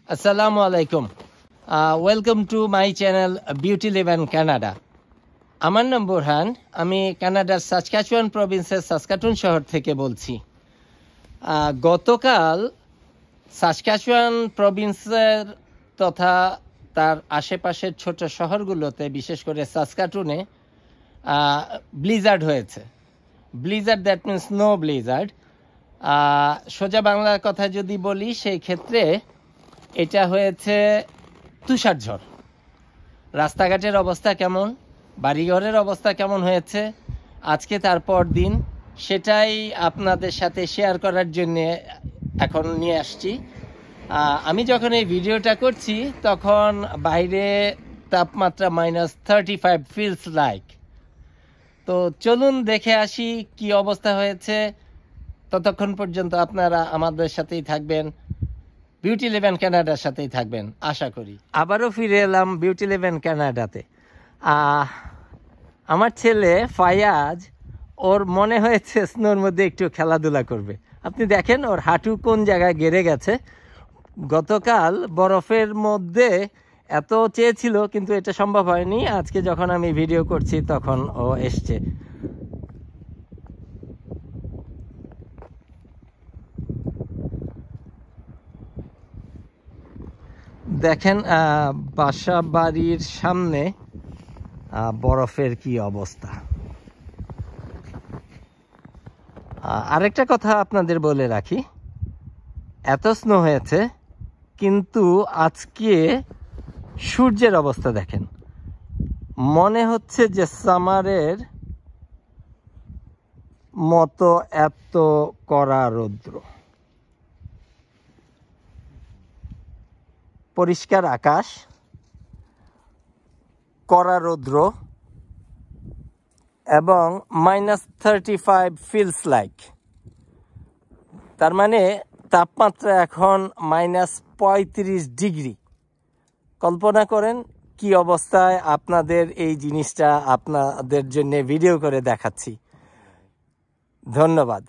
Assalamu alaikum. Welcome to my channel Beauty Live in Canada. আমার নাম বোরহান, আমি কানাডার সাসকাচুয়ান প্রভিন্সের সাসকাটুন শহর থেকে বলছি। গতকাল সাসকাচুয়ান প্রভিন্সের তথা তার আশেপাশের ছোট শহরগুলোতে, বিশেষ করে সাসকাটুনে ব্লিজার্ড হয়েছে। Blizzard that means snow Blizzard. সোজা বাংলার কথা যদি বলি, সেই ক্ষেত্রে এটা হয়েছে তুষার ঝড়। রাস্তাঘাটের অবস্থা কেমন, বাড়িঘরের অবস্থা কেমন হয়েছে আজকে তারপর দিন, সেটাই আপনাদের সাথে শেয়ার করার জন্যে এখন নিয়ে আসছি। আমি যখন এই ভিডিওটা করছি তখন বাইরে তাপমাত্রা -35 ফিলস লাইক। তো চলুন দেখে আসি কি অবস্থা হয়েছে। ততক্ষণ পর্যন্ত আপনারা আমাদের সাথেই থাকবেন, বিউটি লিভ ইন কানাডার সাথেই থাকবেন আশা করি। আবারও ফিরে এলাম বিউটি লিভ ইন কানাডাতে। আমার ছেলে ফায়াজ, ওর মনে হয়েছে স্নোর মধ্যে একটু খেলাধুলা করবে। আপনি দেখেন ওর হাঁটু কোন জায়গায় গেড়ে গেছে। গতকাল বরফের মধ্যে এত চেয়েছিল, কিন্তু এটা সম্ভব হয়নি। আজকে যখন আমি ভিডিও করছি তখন ও এসছে। দেখেন বাসা বাড়ির সামনে বরফের কি অবস্থা। আরেকটা কথা আপনাদের বলে রাখি, এত স্নো হয়েছে কিন্তু আজকে সূর্যের অবস্থা দেখেন, মনে হচ্ছে যে সামারের মতো এত কড়া রৌদ্র। পরিষ্কার আকাশ, কড়া রৌদ্র এবং -35 ফিলস লাইক। তার মানে তাপমাত্রা এখন -35 ডিগ্রি। কল্পনা করেন কি অবস্থায়। আপনাদের এই জিনিসটা আপনাদের জন্য ভিডিও করে দেখাচ্ছি। ধন্যবাদ।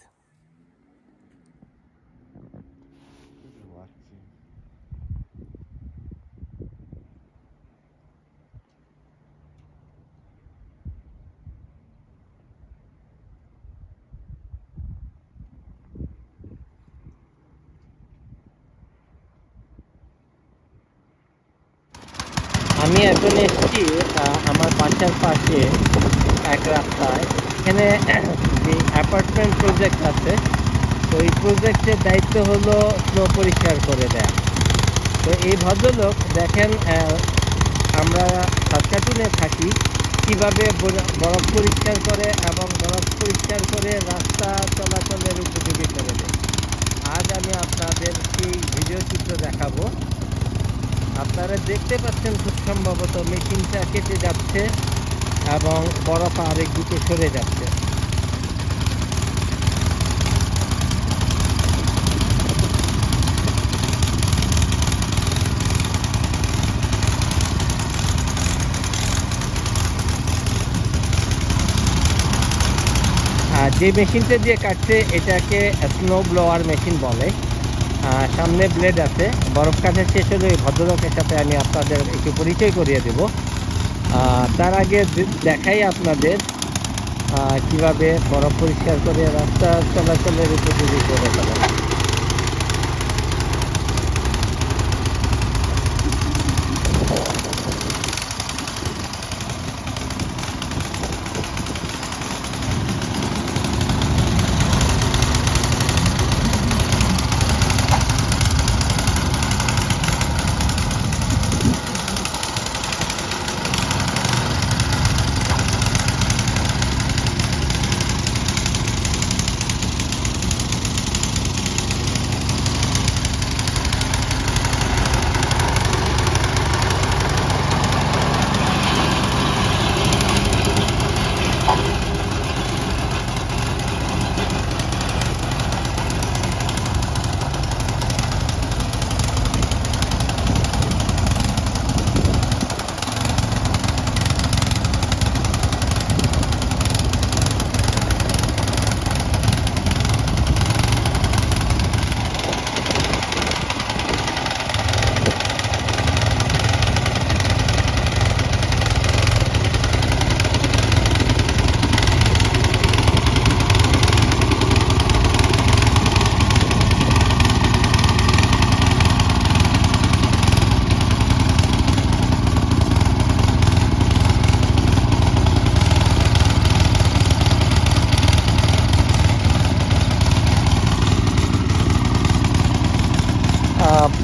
আমি এখন এসেছি আমার বাসার পাশে এক রাস্তায়। এখানে যে অ্যাপার্টমেন্ট প্রজেক্ট আছে, তো এই প্রজেক্টের দায়িত্ব হলো স্নো পরিষ্কার করে দেয়া। তো এই ভদ্রলোক দেখেন, আমরা সাসকাটুনে থাকি, কিভাবে বরফ পরিষ্কার করে এবং বরফ পরিষ্কার করে রাস্তা চলাচলের উপযোগী করে দেয়। আজ আমি আপনাদের সেই ভিডিও চিত্র দেখাবো। আপনারা দেখতে পাচ্ছেন খুব সম্ভবত মেশিনটা কেটে যাচ্ছে এবং বরফ আরেক দিকে সরে যাচ্ছে। যে মেশিনটা দিয়ে কাটছে এটাকে স্নো ব্লোয়ার মেশিন বলে। সামনে ব্লেড আছে। বরফ কাটা শেষ হলে এই ভদ্রলোকের সাথে আমি আপনাদের একটু পরিচয় করিয়ে দেব। তার আগে দেখাই আপনাদের কিভাবে বরফ পরিষ্কার করে রাস্তা চলাচলের উপযোগী করে ফেলে।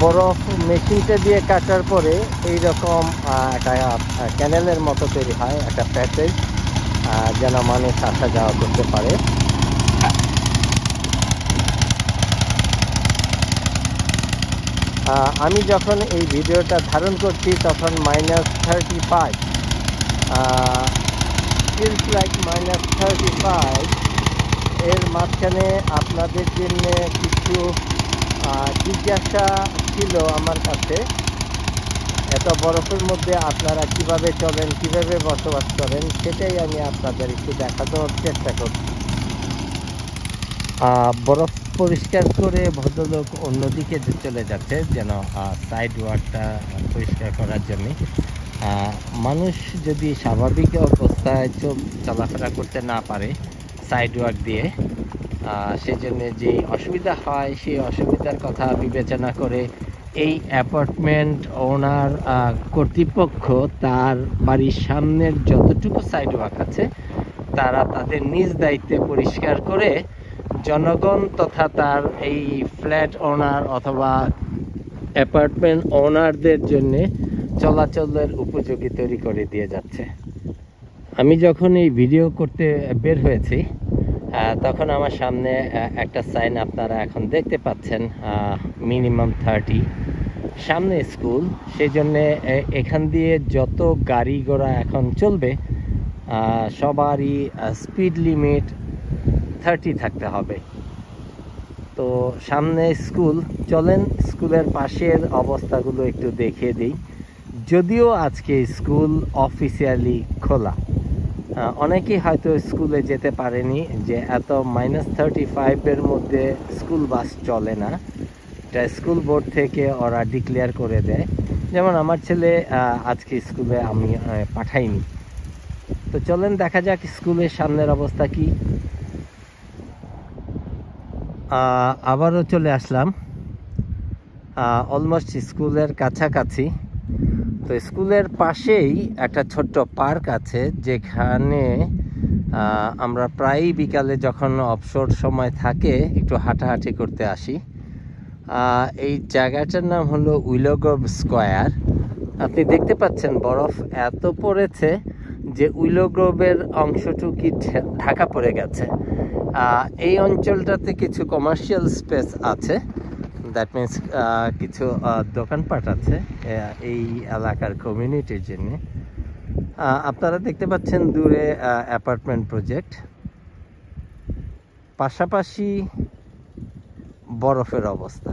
বরফ মেশিনটা দিয়ে কাটার পরে এই রকম একটা ক্যানেলের মতো তৈরি হয়, একটা প্যাসেজ, যেন মানুষ আসা যাওয়া করতে পারে। আমি যখন এই ভিডিওটা ধারণ করছি তখন -35, ফিলস লাইক -35। এর মাঝখানে আপনাদের জন্য কিছু জিজ্ঞাসা ছিল আমার কাছে। এত বরফের মধ্যে আপনারা কিভাবে চলেন, কিভাবে বসবাস করেন, সেটাই আমি আপনাদের একটু দেখানোর চেষ্টা করছি। বরফ পরিষ্কার করে ভদ্রলোক অন্যদিকে চলে যাচ্ছে, যেন সাইড ওয়াকটা পরিষ্কার করার জন্য। মানুষ যদি স্বাভাবিক অবস্থায় চলাফেরা করতে না পারে সাইড ওয়াক দিয়ে, সেজন্য যে অসুবিধা হয় সেই অসুবিধার কথা বিবেচনা করে এই অ্যাপার্টমেন্ট ওনার কর্তৃপক্ষ তার বাড়ির সামনের যতটুকু সাইড ওয়াক আছে তারা তাদের নিজ দায়িত্বে পরিষ্কার করে জনগণ তথা তার এই ফ্ল্যাট ওনার অথবা অ্যাপার্টমেন্ট ওনারদের জন্য চলাচলের উপযোগী তৈরি করে দিয়ে যাচ্ছে। আমি যখন এই ভিডিও করতে বের হয়েছি তখন আমার সামনে একটা সাইন আপনারা এখন দেখতে পাচ্ছেন, মিনিমাম 30, সামনে স্কুল। সেই জন্যে এখান দিয়ে যত গাড়ি ঘোড়া এখন চলবে সবারই স্পিড লিমিট 30 থাকতে হবে। তো সামনে স্কুল, চলেন স্কুলের পাশের অবস্থাগুলো একটু দেখিয়ে দিই। যদিও আজকে স্কুল অফিসিয়ালি খোলা, অনেকেই হয়তো স্কুলে যেতে পারেনি, যে এত -35-এর মধ্যে স্কুল বাস চলে না, এটা স্কুল বোর্ড থেকে ওরা ডিক্লেয়ার করে দেয়। যেমন আমার ছেলে আজকে স্কুলে আমি পাঠাইনি। তো চলেন দেখা যাক স্কুলের সামনের অবস্থা কি। আবারও চলে আসলাম অলমোস্ট স্কুলের কাছাকাছি। তো স্কুলের পাশেই একটা ছোট্ট পার্ক আছে, যেখানে আমরা প্রায়ই বিকালে যখন অবসর সময় থাকে একটু হাঁটাহাঁটি করতে আসি। এই জায়গাটার নাম হলো উইলো গ্রোভ স্কোয়ার। আপনি দেখতে পাচ্ছেন বরফ এত পড়েছে যে উইলো গ্রোভের অংশটুকু ঢাকা পড়ে গেছে। এই অঞ্চলটাতে কিছু কমার্শিয়াল স্পেস আছে, দ্যাট মিন্স কিছু দোকানপাট আছে এই এলাকার কমিউনিটির জন্য। আপনারা দেখতে পাচ্ছেন দূরে অ্যাপার্টমেন্ট প্রজেক্ট, পাশাপাশি বরফের অবস্থা।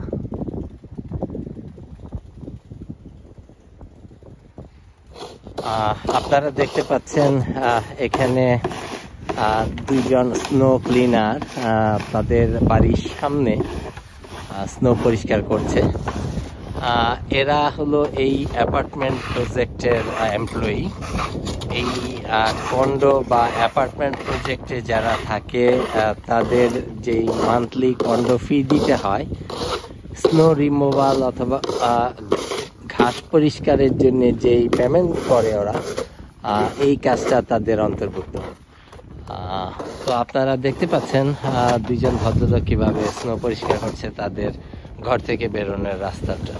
আপনারা দেখতে পাচ্ছেন এখানে দুইজন স্নো ক্লিনার তাদের বাড়ির সামনে স্নো পরিষ্কার করছে। এরা হলো এই অ্যাপার্টমেন্ট প্রজেক্টের এমপ্লয়ি। এই কন্ডো বা অ্যাপার্টমেন্ট প্রজেক্টে যারা থাকে তাদের যেই মান্থলি কন্ডো ফি দিতে হয়, স্নো রিমুভাল অথবা ঘাস পরিষ্কারের জন্য যেই পেমেন্ট করে ওরা, এই কাজটা তাদের অন্তর্ভুক্ত। তো আপনারা দেখতে পাচ্ছেন দুইজন ভদ্রলোক কিভাবে স্নো পরিষ্কার করছে তাদের ঘর থেকে বেরোনোর রাস্তাটা।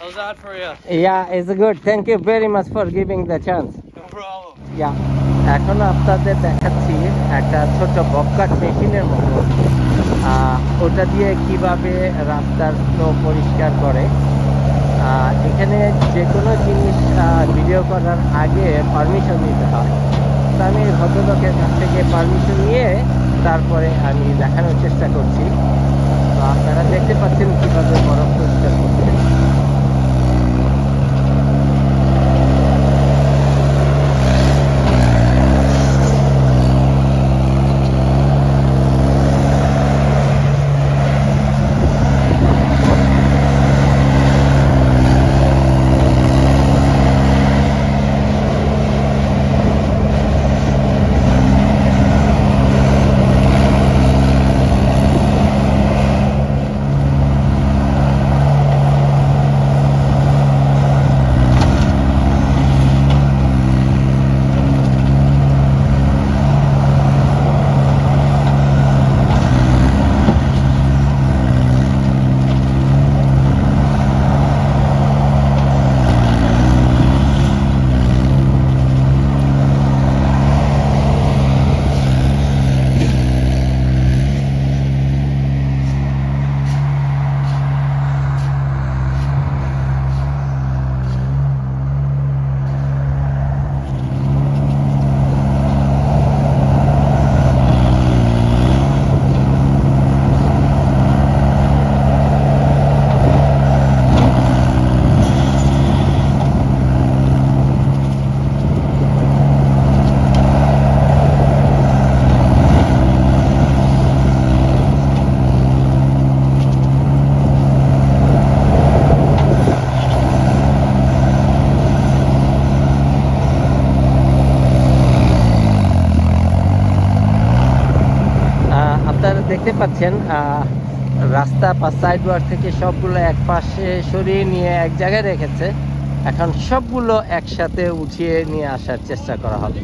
How's that for you? Yeah, it's good. Thank you very much for giving the chance. No problem. Yeah. এখন আপনাদের দেখাচ্ছি একটা ছোট ববকাট মেশিনের মতো, ওটা দিয়ে কিভাবে রাস্তার স্নো পরিষ্কার করে। এখানে যে কোনো জিনিস ভিডিও করার আগে পারমিশন নিতে হয়। তো আমি ভদ্রলোকের কাছ থেকে পারমিশন নিয়ে তারপরে আমি দেখানোর চেষ্টা করছি। তো আপনারা দেখতে পাচ্ছেন কিভাবে বরফ পরিষ্কার করছে। আপনারা দেখতে পাচ্ছেন রাস্তা বা সাইড ওয়ার থেকে সবগুলো এক পাশে সরিয়ে নিয়ে এক জায়গায় রেখেছে। এখন সবগুলো একসাথে উঠিয়ে নিয়ে আসার চেষ্টা করা হবে।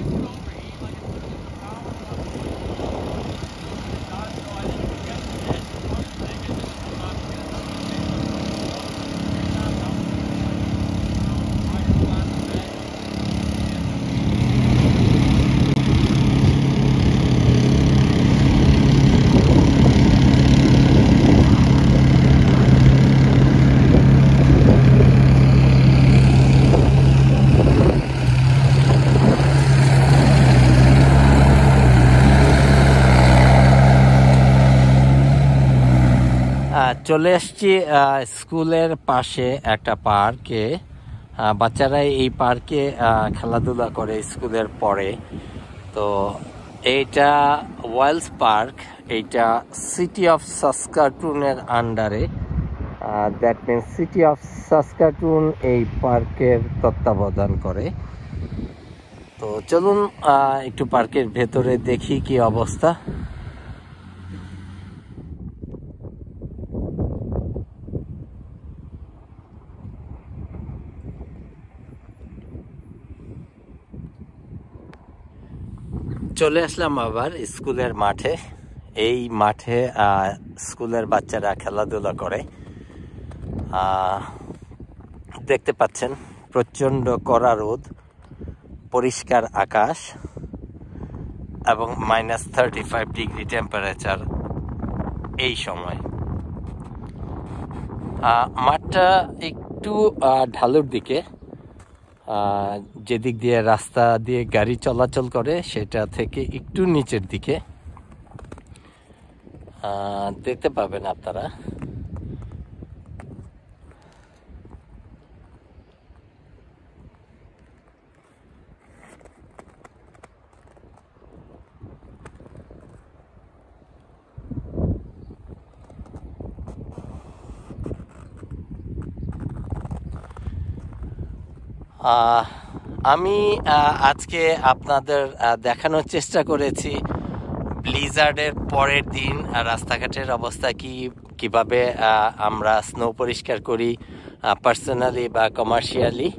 চলে এসছি স্কুলের পাশে একটা পার্কে। বাচ্চারা এই পার্কে খেলাধুলা করে স্কুলের পরে। তো এইটা ওয়াইল্ডস পার্ক, এইটা সিটি অফ সাসকাটুনের আন্ডারে। That means city of Saskatoon এই পার্কের তত্ত্বাবধান করে। তো চলুন একটু পার্কের ভেতরে দেখি কি অবস্থা। চলে আসলাম আবার স্কুলের মাঠে। এই মাঠে স্কুলের বাচ্চারা খেলাধুলা করে। দেখতে পাচ্ছেন প্রচণ্ড কড়া রোদ, পরিষ্কার আকাশ এবং -35 ডিগ্রি টেম্পারেচার এই সময়। মাঠটা একটু ঢালুর দিকে, যেদিক দিয়ে রাস্তা দিয়ে গাড়ি চলাচল করে সেটা থেকে একটু নিচের দিকে দেখতে পাবেন আপনারা। আমি আজকে আপনাদের দেখানোর চেষ্টা করেছি ব্লিজার্ডের পরের দিন রাস্তাঘাটের অবস্থা কিভাবে আমরা স্নো পরিষ্কার করি পার্সোনালি বা কমার্শিয়ালি।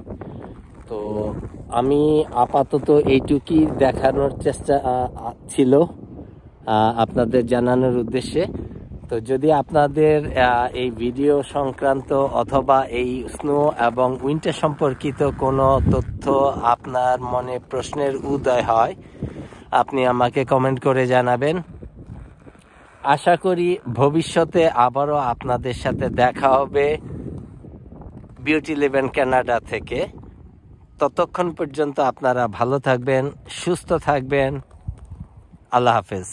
তো আমি আপাতত এইটুকুই দেখানোর চেষ্টা ছিল আপনাদের জানানোর উদ্দেশ্যে। তো যদি আপনাদের এই ভিডিও সংক্রান্ত অথবা এই স্নো এবং উইন্টার সম্পর্কিত কোনো তথ্য আপনার মনে প্রশ্নের উদয় হয়, আপনি আমাকে কমেন্ট করে জানাবেন। আশা করি ভবিষ্যতে আবারও আপনাদের সাথে দেখা হবে বিউটি লিভ ইন কানাডা থেকে। ততক্ষণ পর্যন্ত আপনারা ভালো থাকবেন, সুস্থ থাকবেন। আল্লাহ হাফেজ।